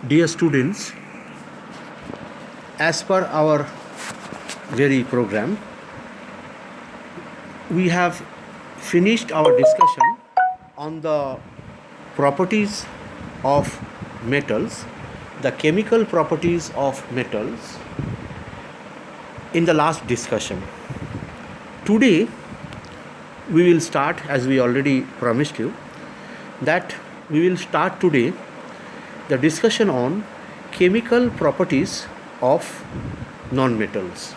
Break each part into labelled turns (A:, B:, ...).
A: Dear students, as per our very program, we have finished our discussion on the properties of metals, the chemical properties of metals in the last discussion. Today, we will start, as we already promised you, that we will start today the discussion on chemical properties of non-metals.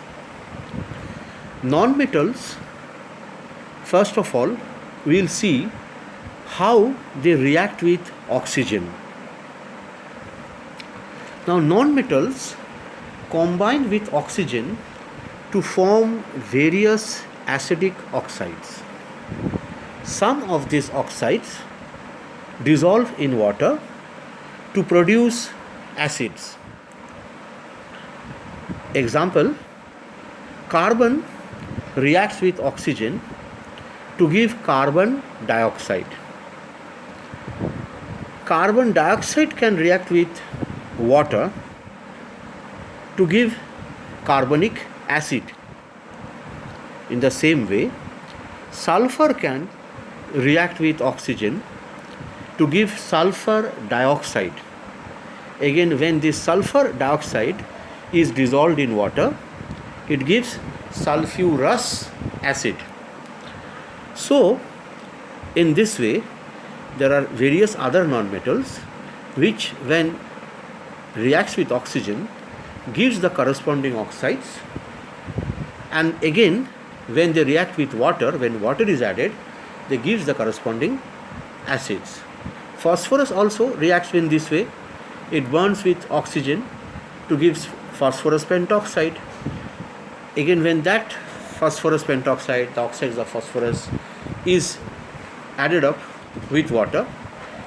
A: Non-metals, first of all, we will see how they react with oxygen. Now, non-metals combine with oxygen to form various acidic oxides. Some of these oxides dissolve in water to produce acids. Example, carbon reacts with oxygen to give carbon dioxide. Carbon dioxide can react with water to give carbonic acid. In the same way, sulfur can react with oxygen to give sulfur dioxide. Again, when this sulfur dioxide is dissolved in water, it gives sulfurous acid. So, in this way, there are various other nonmetals which, when reacts with oxygen, gives the corresponding oxides, and again, when they react with water, when water is added, they gives the corresponding acids. Phosphorus also reacts in this way. It burns with oxygen to give phosphorus pentoxide. Again, when that phosphorus pentoxide, the oxides of phosphorus, is added up with water,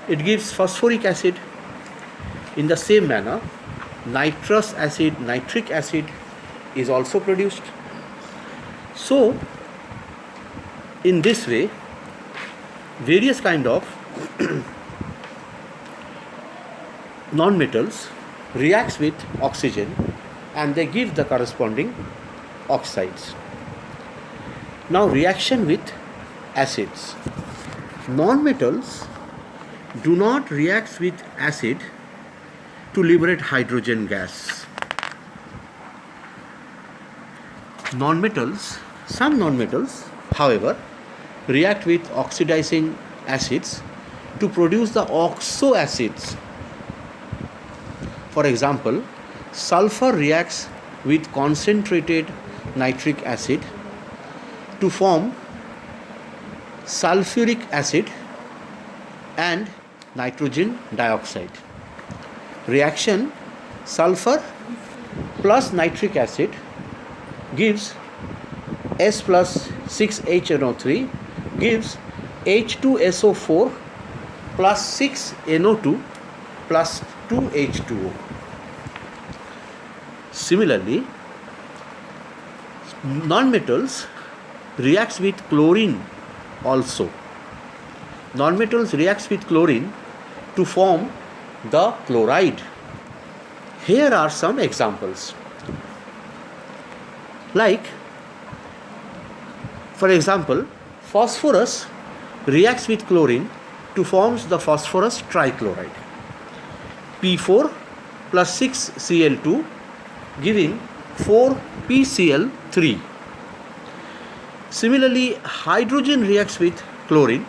A: it gives phosphoric acid. In the same manner, nitrous acid, nitric acid is also produced. So, in this way, various kind of non-metals reacts with oxygen and they give the corresponding oxides. Now, reaction with acids. Non-metals do not react with acid to liberate hydrogen gas. Some non-metals, however, react with oxidizing acids to produce the oxoacids. For example, sulfur reacts with concentrated nitric acid to form sulfuric acid and nitrogen dioxide. Reaction sulfur plus nitric acid gives S plus 6HNO3 gives H2SO4 plus 6NO2 plus 2H2O. Similarly, non-metals reacts with chlorine also. Non-metals reacts with chlorine to form the chloride. Here are some examples. Like, for example, phosphorus reacts with chlorine to form the phosphorus trichloride. P4 plus 6Cl2 giving 4PCl3. Similarly, hydrogen reacts with chlorine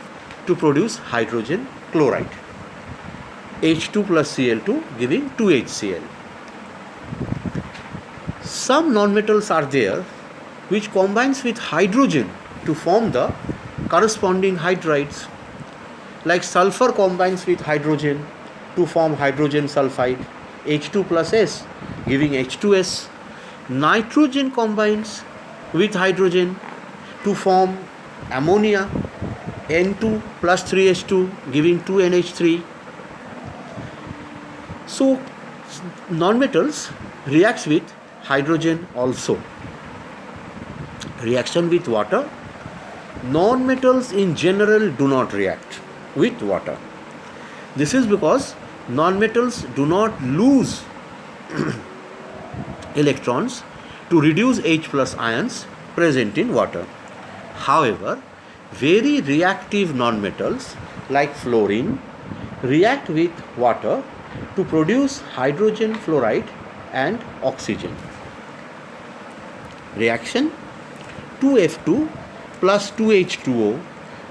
A: to produce hydrogen chloride. H2 plus Cl2 giving 2HCl. Some nonmetals are there which combines with hydrogen to form the corresponding hydrides. Like sulfur combines with hydrogen to form hydrogen sulfide, H2 plus S giving H2S. Nitrogen combines with hydrogen to form ammonia, N2 plus 3H2 giving 2NH3. So, nonmetals reacts with hydrogen also. Reaction with water. Non-metals in general do not react with water. This is because nonmetals do not lose electrons to reduce H plus ions present in water. However, very reactive nonmetals like fluorine react with water to produce hydrogen fluoride and oxygen. Reaction 2F2 plus 2H2O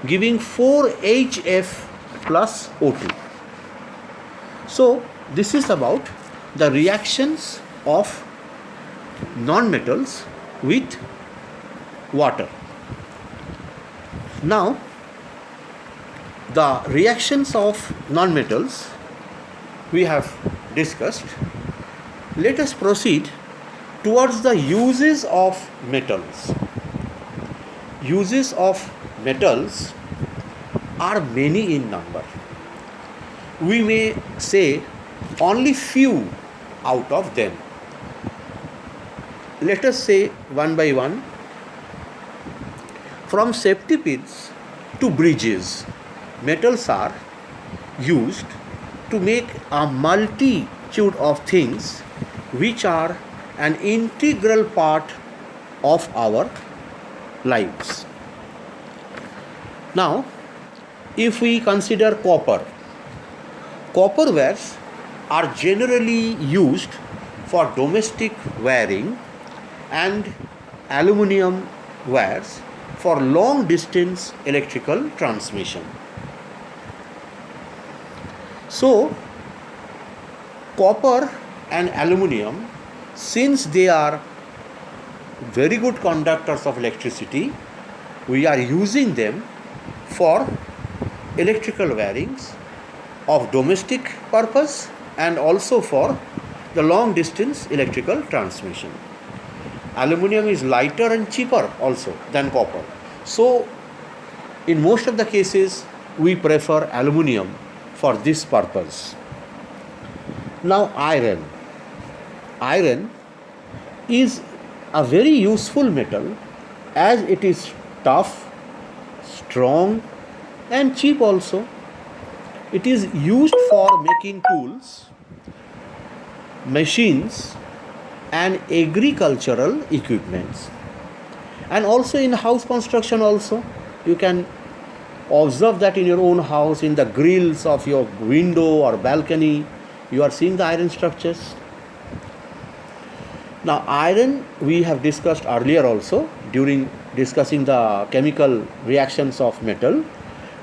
A: giving 4HF plus O2. So this is about the reactions of nonmetals with water. Now the reactions of nonmetals we have discussed. Let us proceed towards the uses of metals. Uses of metals are many in number. We may say only few out of them. Let us say one by one. From safety pins to bridges, metals are used to make a multitude of things which are an integral part of our lives. Now, if we consider copper wares are generally used for domestic wiring and aluminium wires for long distance electrical transmission. So, copper and aluminium, since they are very good conductors of electricity, we are using them for electrical wirings of domestic purpose and also for the long distance electrical transmission. Aluminium is lighter and cheaper also than copper. So, in most of the cases, we prefer aluminium for this purpose. Now, iron. Iron is a very useful metal as it is tough, strong and cheap also. It is used for making tools, machines and agricultural equipments, and also in house construction also. You can observe that in your own house, in the grills of your window or balcony, you are seeing the iron structures. Now, iron we have discussed earlier also during discussing the chemical reactions of metal.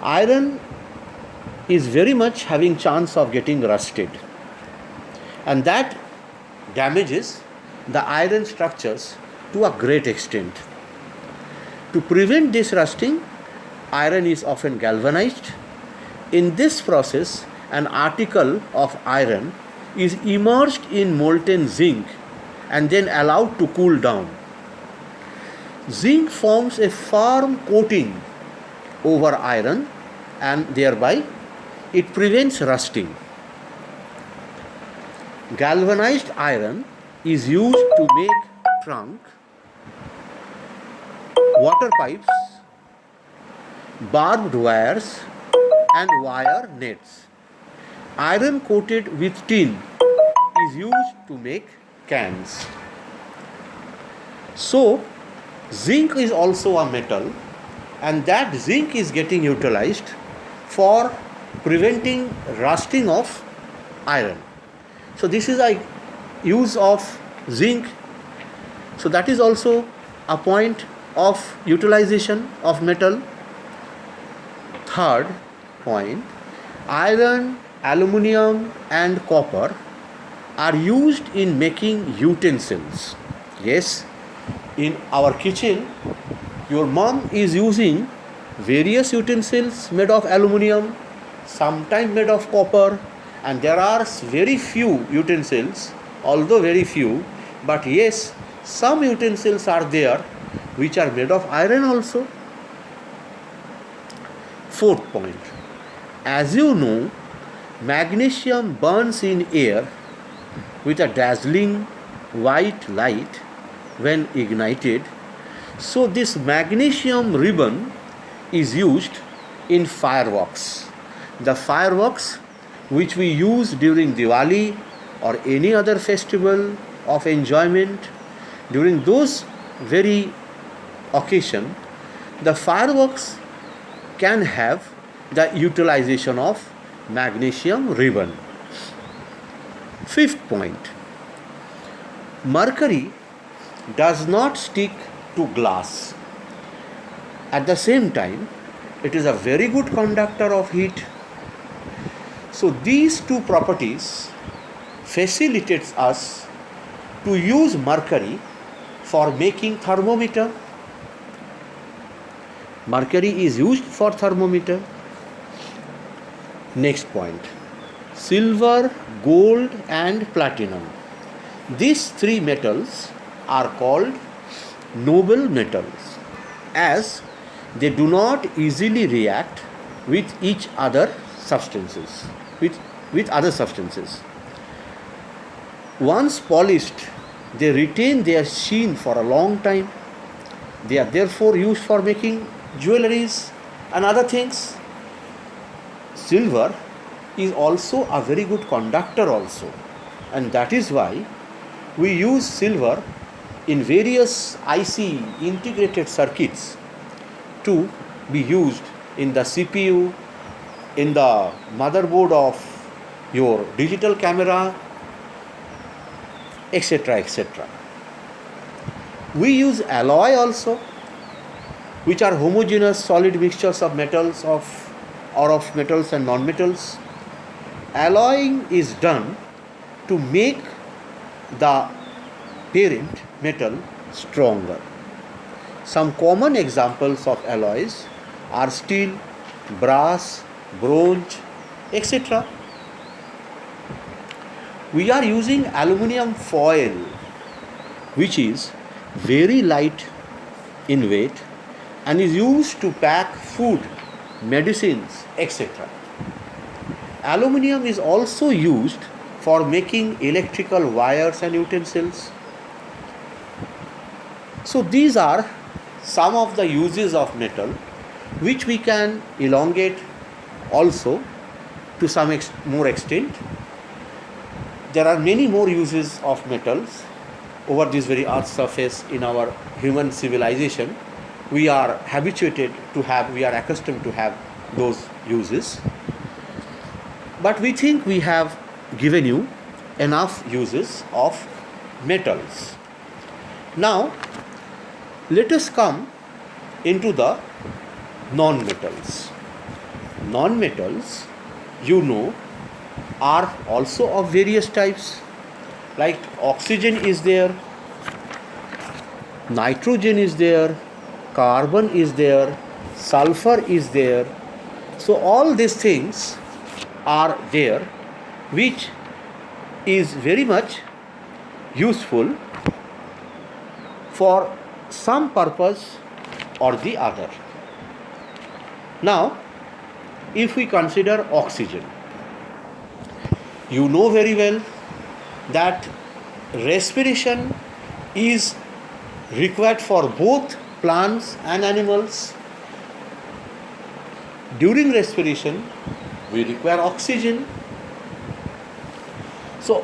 A: Iron is very much having chance of getting rusted, and that damages the iron structures to a great extent. To prevent this rusting, iron is often galvanized. In this process, an article of iron is immersed in molten zinc and then allowed to cool down. Zinc forms a firm coating over iron and thereby it prevents rusting. Galvanized iron is used to make trunk, water pipes, barbed wires and wire nets. Iron coated with tin is used to make cans. So, zinc is also a metal, and that zinc is getting utilized for preventing rusting of iron. So, this is a use of zinc. So, that is also a point of utilization of metal. Third point, iron, aluminium and copper are used in making utensils. Yes, in our kitchen, your mom is using various utensils made of aluminium, sometimes made of copper, and there are very few utensils, although very few, but yes, some utensils are there which are made of iron also. Fourth point, as you know, magnesium burns in air with a dazzling white light when ignited. So this magnesium ribbon is used in fireworks. The fireworks which we use during Diwali or any other festival of enjoyment, during those very occasion, the fireworks can have the utilization of magnesium ribbon. Fifth point, mercury does not stick to glass. At the same time, it is a very good conductor of heat. So these two properties facilitates us to use mercury for making thermometer. Mercury is used for thermometer. Next point, silver, gold and platinum. These three metals are called noble metals as they do not easily react with each other substances, with other substances. Once polished, they retain their sheen for a long time. They are therefore used for making jewelries and other things. Silver is also a very good conductor also, and that is why we use silver in various IC integrated circuits to be used in the CPU, in the motherboard of your digital camera, etc., etc. We use alloy also, which are homogeneous solid mixtures of metals of metals and non-metals. Alloying is done to make the parent metal stronger. Some common examples of alloys are steel, brass, bronze, etc. We are using aluminum foil, which is very light in weight and is used to pack food, medicines, etc. Aluminum is also used for making electrical wires and utensils. So these are some of the uses of metal which we can elongate also to some more extent. There are many more uses of metals over this very earth's surface in our human civilization. We are habituated to have, we are accustomed to have those uses. But we think we have given you enough uses of metals. Now, let us come into the non-metals. Non-metals, you know, are also of various types. Like oxygen is there, nitrogen is there, carbon is there, sulfur is there. So all these things are there, which is very much useful for some purpose or the other. Now, if we consider oxygen, you know very well that respiration is required for both plants and animals. During respiration, we require oxygen. So,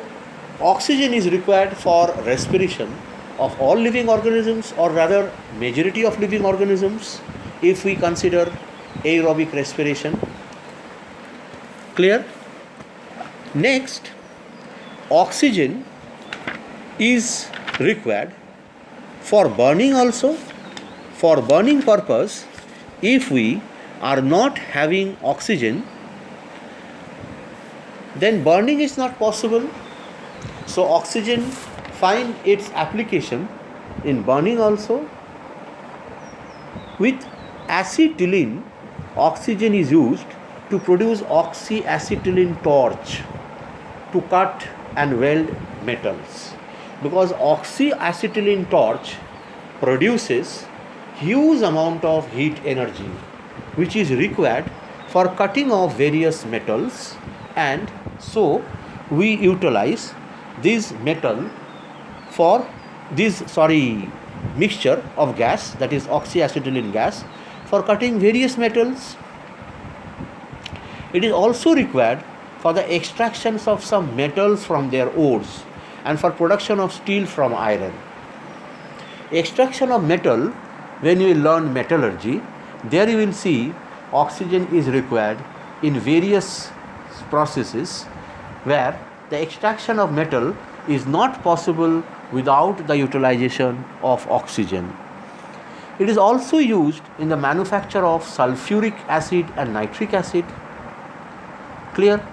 A: oxygen is required for respiration of all living organisms, or rather majority of living organisms, if we consider aerobic respiration. Clear? Next, oxygen is required for burning also. For burning purpose, if we are not having oxygen, then burning is not possible. So oxygen find its application in burning also. With acetylene, oxygen is used to produce oxyacetylene torch to cut and weld metals, because oxyacetylene torch produces huge amount of heat energy which is required for cutting off various metals, and so we utilize this metal for this mixture of gas, that is oxyacetylene gas, for cutting various metals. It is also required for the extractions of some metals from their ores and for production of steel from iron. Extraction of metal, when you learn metallurgy, there you will see oxygen is required in various processes where the extraction of metal is not possible without the utilization of oxygen. It is also used in the manufacture of sulfuric acid and nitric acid. Clear?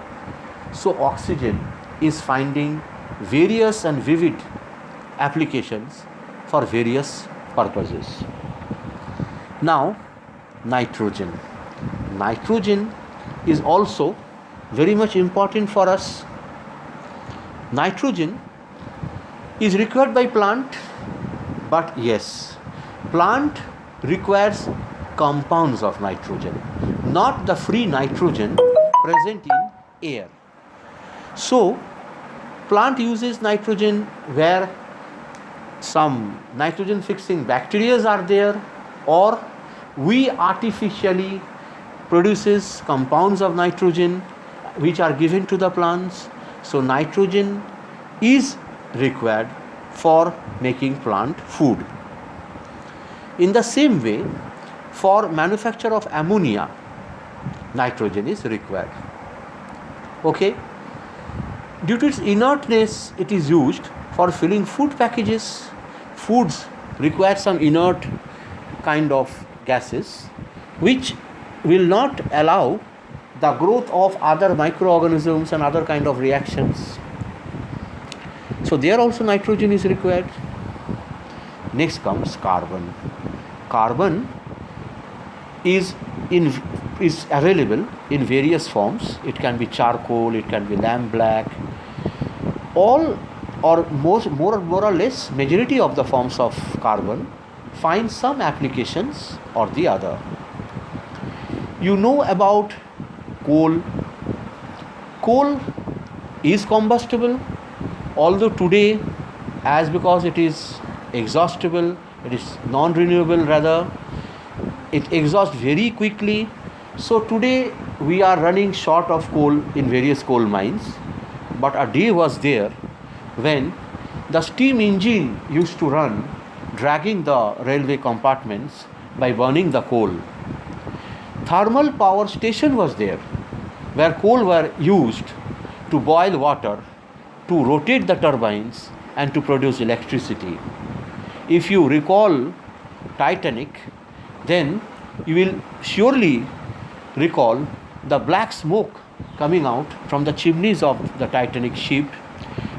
A: So oxygen is finding various and vivid applications for various purposes. Now, nitrogen. Nitrogen is also very much important for us. Nitrogen is required by plant, but yes, plant requires compounds of nitrogen, not the free nitrogen present in air. So, plant uses nitrogen where some nitrogen fixing bacteria are there, or we artificially produces compounds of nitrogen which are given to the plants. So nitrogen is required for making plant food. In the same way, for manufacture of ammonia, nitrogen is required. Okay? Due to its inertness, it is used for filling food packages. Foods require some inert kind of gases which will not allow the growth of other microorganisms and other kind of reactions. So there also nitrogen is required. Next comes carbon. Carbon is available in various forms. It can be charcoal, it can be lamp black. All or more or less majority of the forms of carbon find some applications or the other. You know about coal. Coal is combustible, although today, as because it is exhaustible, it is non-renewable rather, it exhausts very quickly. So today we are running short of coal in various coal mines, but a day was there when the steam engine used to run, dragging the railway compartments by burning the coal. Thermal power station was there, where coal were used to boil water, to rotate the turbines and to produce electricity. If you recall Titanic, then you will surely recall the black smoke coming out from the chimneys of the Titanic ship,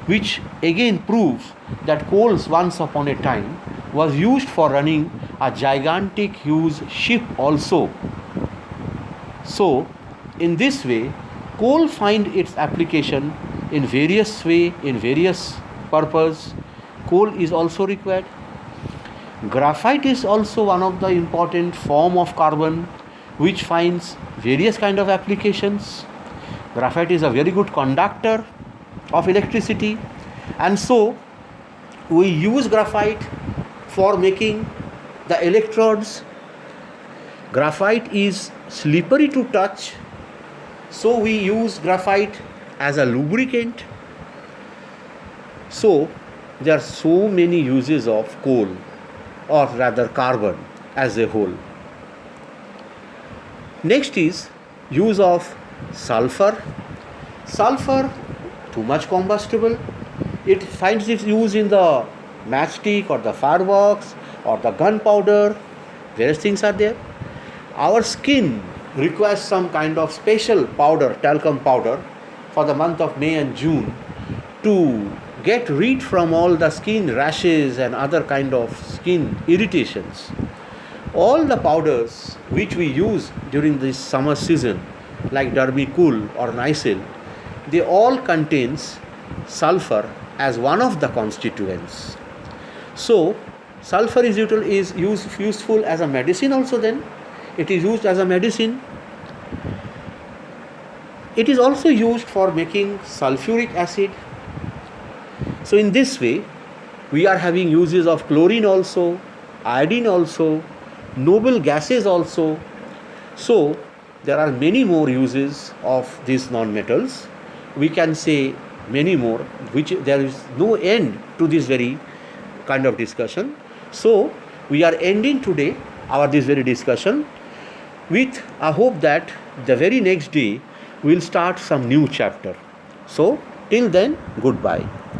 A: which again proves that coal once upon a time was used for running a gigantic huge ship also. So in this way, coal find its application in various way, in various purpose. Coal is also required. Graphite is also one of the important form of carbon which finds various kind of applications. Graphite is a very good conductor of electricity, and so we use graphite for making the electrodes. Graphite is slippery to touch, so we use graphite as a lubricant. So there are so many uses of coal, or rather carbon as a whole. Next is use of sulfur. Sulfur, too much combustible. It finds its use in the matchstick or the fireworks or the gunpowder. Various things are there. Our skin requires some kind of special powder, talcum powder, for the month of May and June to get rid from all the skin rashes and other kind of skin irritations. All the powders which we use during this summer season, like Dermicool or Nycil, they all contains sulfur as one of the constituents. So sulfur is useful as a medicine also. Then it is used as a medicine. It is also used for making sulfuric acid. So in this way we are having uses of chlorine also, iodine also, noble gases also. So there are many more uses of these non-metals. we can say many more, which there is no end to this very kind of discussion. So we are ending today our this very discussion with a hope that the very next day we will start some new chapter. So till then, goodbye.